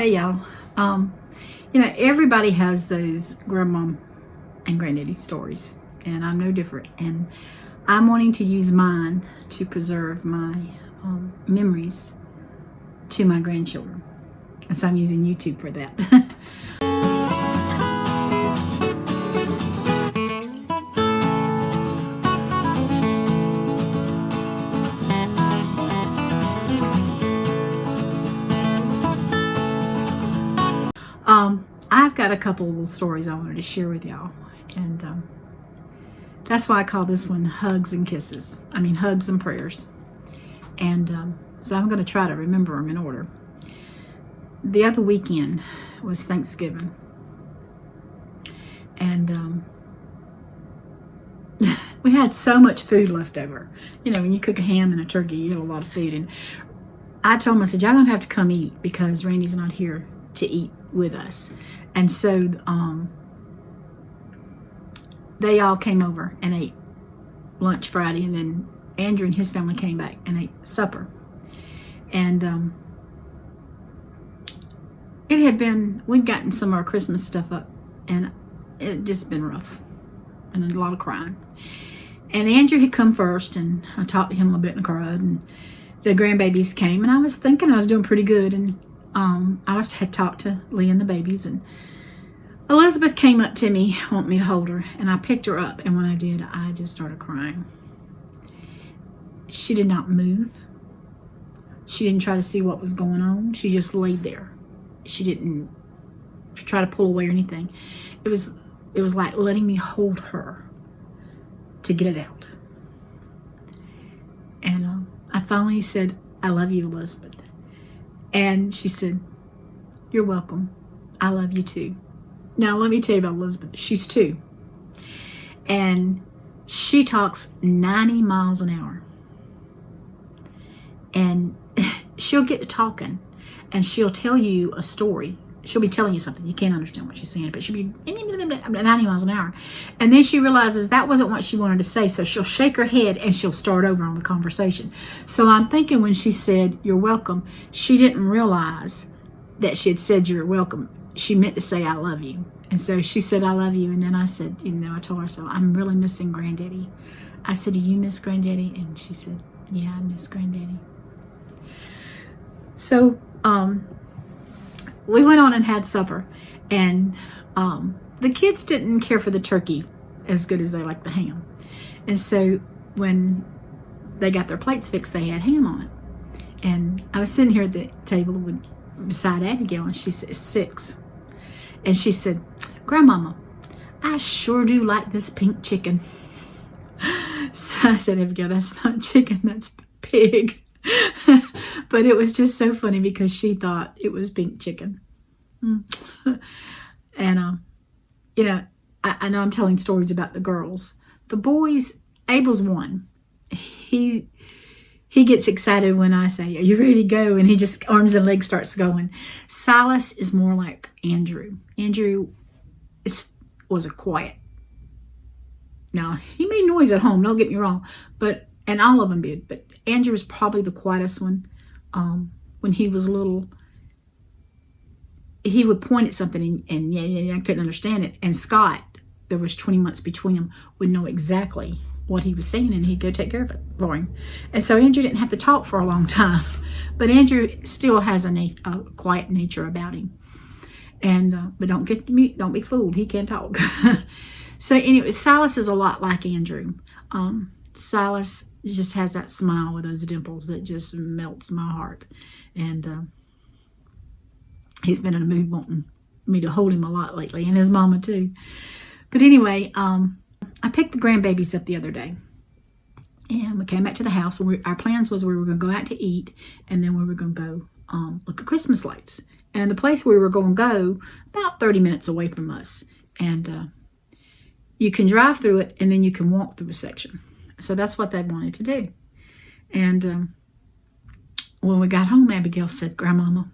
Hey y'all. Everybody has those grandmom and granddaddy stories, and I'm no different. And I'm wanting to use mine to preserve my memories to my grandchildren. And so I'm using YouTube for that. I've got a couple of little stories I wanted to share with y'all, and that's why I call this one Hugs and Kisses. I mean, Hugs and Prayers. And so I'm going to try to remember them in order. The other weekend was Thanksgiving, and we had so much food left over. When you cook a ham and a turkey, you have a lot of food. And I told them, I said, y'all don't have to come eat because Randy's not here to eat with us. And so they all came over and ate lunch Friday, and then Andrew and his family came back and ate supper. And we'd gotten some of our Christmas stuff up, and it had just been rough and a lot of crying. And Andrew had come first, and I talked to him a little bit and cried, and the grandbabies came, and I was thinking I was doing pretty good. And I had talked to Lee and the babies, and Elizabeth came up to me, wanting me to hold her, and I picked her up, and when I did, I just started crying. She did not move. She didn't try to see what was going on. She just laid there. She didn't try to pull away or anything. It was like letting me hold her to get it out. And I finally said, I love you, Elizabeth. And she said, you're welcome. I love you too. Now, let me tell you about Elizabeth. She's 2. And she talks 90 miles an hour. And she'll get to talking, and she'll tell you a story. She'll be telling you something. You can't understand what she's saying, but she'll be 90 miles an hour. And then she realizes that wasn't what she wanted to say, so she'll shake her head and she'll start over on the conversation. So I'm thinking when she said, you're welcome, she didn't realize that she had said you're welcome. She meant to say, I love you. And so she said, I love you. And then I said, I told her, so I'm really missing Granddaddy. I said, do you miss Granddaddy? And she said, yeah, I miss Granddaddy. So, we went on and had supper, and the kids didn't care for the turkey as good as they liked the ham. And so when they got their plates fixed, they had ham on it. And I was sitting here at the table beside Abigail, and she's 6. And she said, Grandmama, I sure do like this pink chicken. So I said, Abigail, that's not chicken, that's pig. But it was just so funny because she thought it was pink chicken. And I know I'm telling stories about the girls. The boys, Abel's 1. He gets excited when I say, are you ready to go? And he just arms and legs starts going. Silas is more like Andrew. Andrew was a quiet. Now, he made noise at home, don't get me wrong, and all of them did, but Andrew was probably the quietest one. When he was little, he would point at something and I couldn't understand it. And Scott, there was 20 months between them, would know exactly what he was saying, and he'd go take care of it for him. And so Andrew didn't have to talk for a long time, but Andrew still has a quiet nature about him. And but don't be fooled, he can't talk. So anyway, Silas is a lot like Andrew. Silas just has that smile with those dimples that just melts my heart. And he's been in a mood wanting me to hold him a lot lately, and his mama too. But anyway, I picked the grandbabies up the other day, and we came back to the house, and our plans was we were going to go out to eat, and then we were going to go look at Christmas lights. And the place we were going to go, about 30 minutes away from us. And you can drive through it, and then you can walk through a section. So that's what they wanted to do. And when we got home, Abigail said, Grandmama,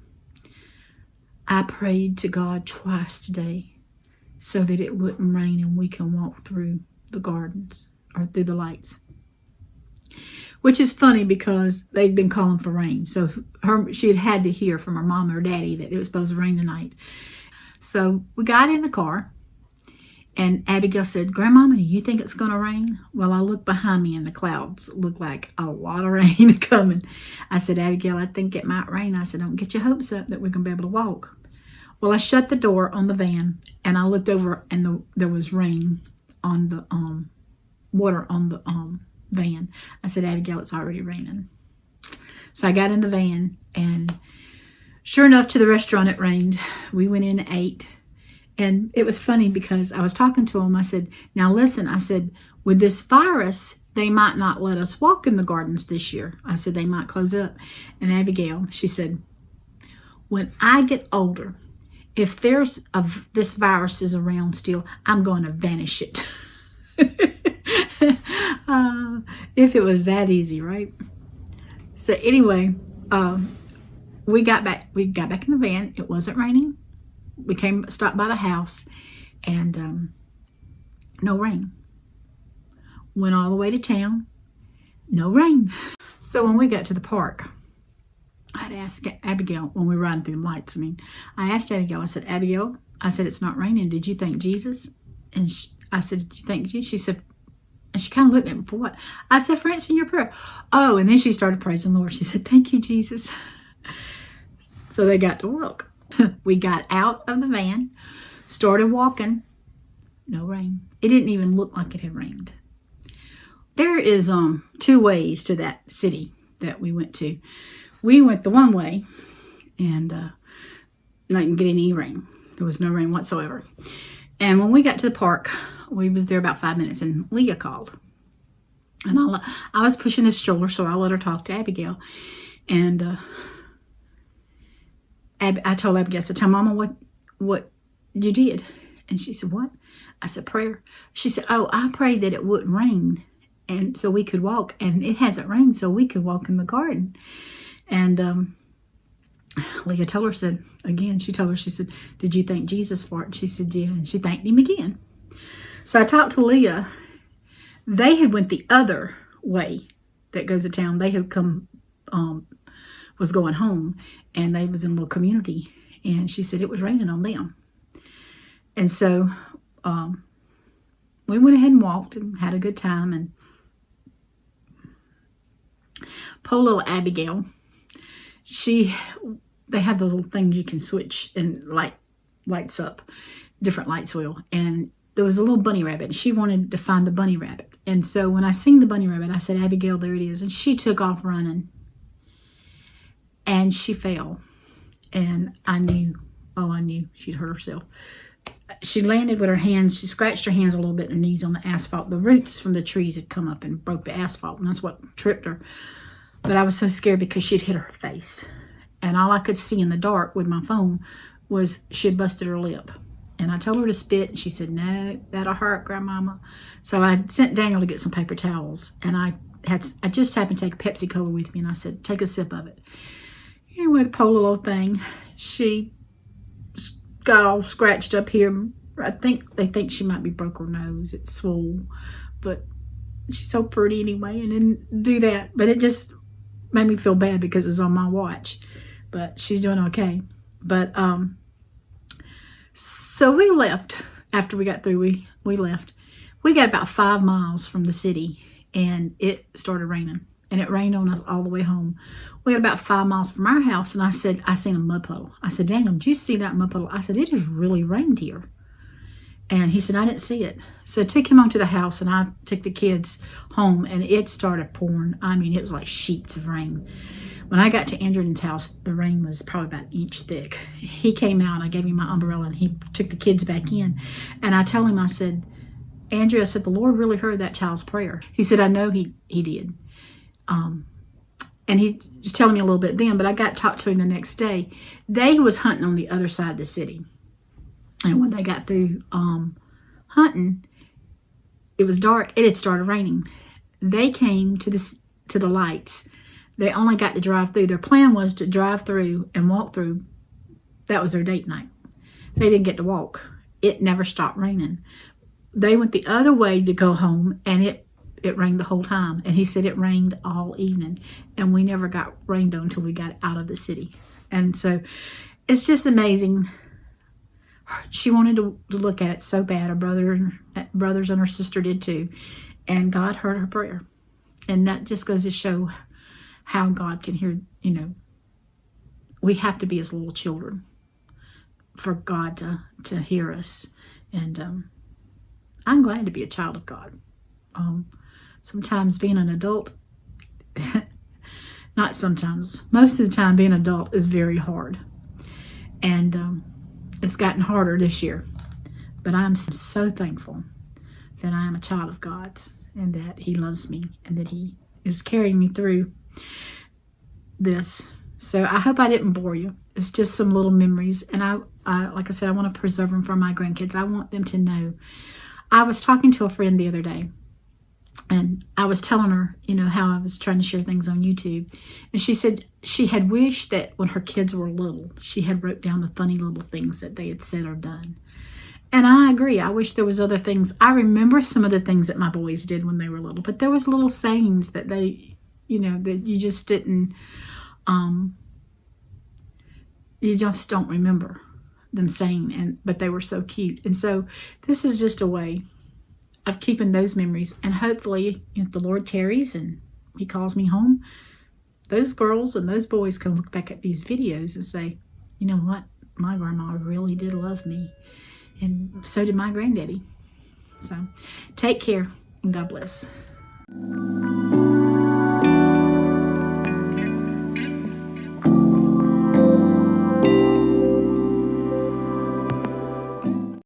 I prayed to God twice today so that it wouldn't rain and we can walk through the gardens or through the lights. which is funny because they'd been calling for rain. So she had to hear from her mom or daddy that it was supposed to rain tonight. So we got in the car, and Abigail said, "Grandmama, do you think it's going to rain?" Well, I looked behind me, and the clouds looked like a lot of rain coming. I said, "Abigail, I think it might rain." I said, "Don't get your hopes up that we're going to be able to walk." Well, I shut the door on the van, and I looked over, and there was rain on the water on the van. I said, "Abigail, it's already raining." So I got in the van, and sure enough, to the restaurant it rained. We went in and ate. And it was funny because I was talking to him. I said, "Now listen," I said, "with this virus, they might not let us walk in the gardens this year." I said, "They might close up." And Abigail, she said, "When I get older, if this virus is around still, I'm going to vanish it." If it was that easy, right? So anyway, we got back in the van. It wasn't raining. We stopped by the house, and no rain. Went all the way to town, no rain. So when we got to the park, I'd ask Abigail, when we were riding through the lights, I asked Abigail, I said, "Abigail," I said, "it's not raining. Did you thank Jesus?" And I said, "Did you thank Jesus?" She said, and she kind of looked at me, "For what?" I said, "For answering your prayer." Oh, and then she started praising the Lord. She said, "Thank you, Jesus." So they got to walk. We got out of the van, started walking, no rain. It didn't even look like it had rained. There is 2 ways to that city that we went to. We went the one way, and didn't get any rain. There was no rain whatsoever. And when we got to the park, we was there about 5 minutes, and Leah called. And I was pushing the stroller, so I let her talk to Abigail. And I told Abigail, I said, "Tell Mama what you did." And she said, "What?" I said, "Prayer." She said, "Oh, I prayed that it wouldn't rain, and so we could walk. And it hasn't rained, so we could walk in the garden." And Leah told her, she said, "Did you thank Jesus for it?" She said, "Yeah." And she thanked him again. So I talked to Leah. They had went the other way that goes to town. They had come, was going home, and they was in a little community, and she said it was raining on them. And so we went ahead and walked and had a good time. And poor little Abigail, they have those little things you can switch and lights up, different lights will. And there was a little bunny rabbit, and she wanted to find the bunny rabbit. And so when I seen the bunny rabbit, I said, "Abigail, there it is." And she took off running, and she fell. And I knew she'd hurt herself. She landed with her hands, she scratched her hands a little bit and her knees on the asphalt. The roots from the trees had come up and broke the asphalt, and that's what tripped her. But I was so scared because she'd hit her face. And all I could see in the dark with my phone was she had busted her lip. And I told her to spit, and she said, "No, that'll hurt, Grandmama." So I sent Daniel to get some paper towels, and I just happened to take a Pepsi Cola with me, and I said, "Take a sip of it." Anyway, the poor little thing, she got all scratched up here. They think she might be broke her nose. It's swole, but she's so pretty anyway, and didn't do that. But it just made me feel bad because it was on my watch. But she's doing okay. But so we left after we got through. We left. We got about 5 miles from the city, and it started raining. And it rained on us all the way home. We got about 5 miles from our house, and I said, I seen a mud puddle. I said, "Daniel, did you see that mud puddle?" I said, "It has really rained here." And he said, "I didn't see it." So I took him onto the house, and I took the kids home, and it started pouring. I mean, it was like sheets of rain. When I got to Andrew's house, the rain was probably about an inch thick. He came out, I gave him my umbrella, and he took the kids back in. And I told him, I said, "Andrew," I said, "the Lord really heard that child's prayer." He said, "I know he did." And he was telling me a little bit then, but I got to talk to him the next day. They was hunting on the other side of the city. And when they got through hunting, it was dark. It had started raining. They came to the lights. They only got to drive through. Their plan was to drive through and walk through. That was their date night. They didn't get to walk. It never stopped raining. They went the other way to go home, and it it rained the whole time. And he said it rained all evening. And we never got rained on until we got out of the city. And so it's just amazing. She wanted to look at it so bad. Her brothers and her sister did too. And God heard her prayer. And that just goes to show how God can hear, we have to be as little children for God to hear us. And I'm glad to be a child of God. Sometimes being an adult, not sometimes, most of the time being an adult is very hard. And it's gotten harder this year. But I'm so thankful that I am a child of God's and that he loves me and that he is carrying me through this. So I hope I didn't bore you. It's just some little memories. And I like I said, I want to preserve them for my grandkids. I want them to know. I was talking to a friend the other day, and I was telling her, how I was trying to share things on YouTube. And she said she had wished that when her kids were little, she had wrote down the funny little things that they had said or done. And I agree. I wish there was other things. I remember some of the things that my boys did when they were little, but there was little sayings that they, that you just didn't, you just don't remember them saying, but they were so cute. And so this is just a way of keeping those memories. And hopefully, if the Lord tarries and he calls me home, those girls and those boys can look back at these videos and say, you know what? My grandma really did love me. And so did my granddaddy. So take care and God bless.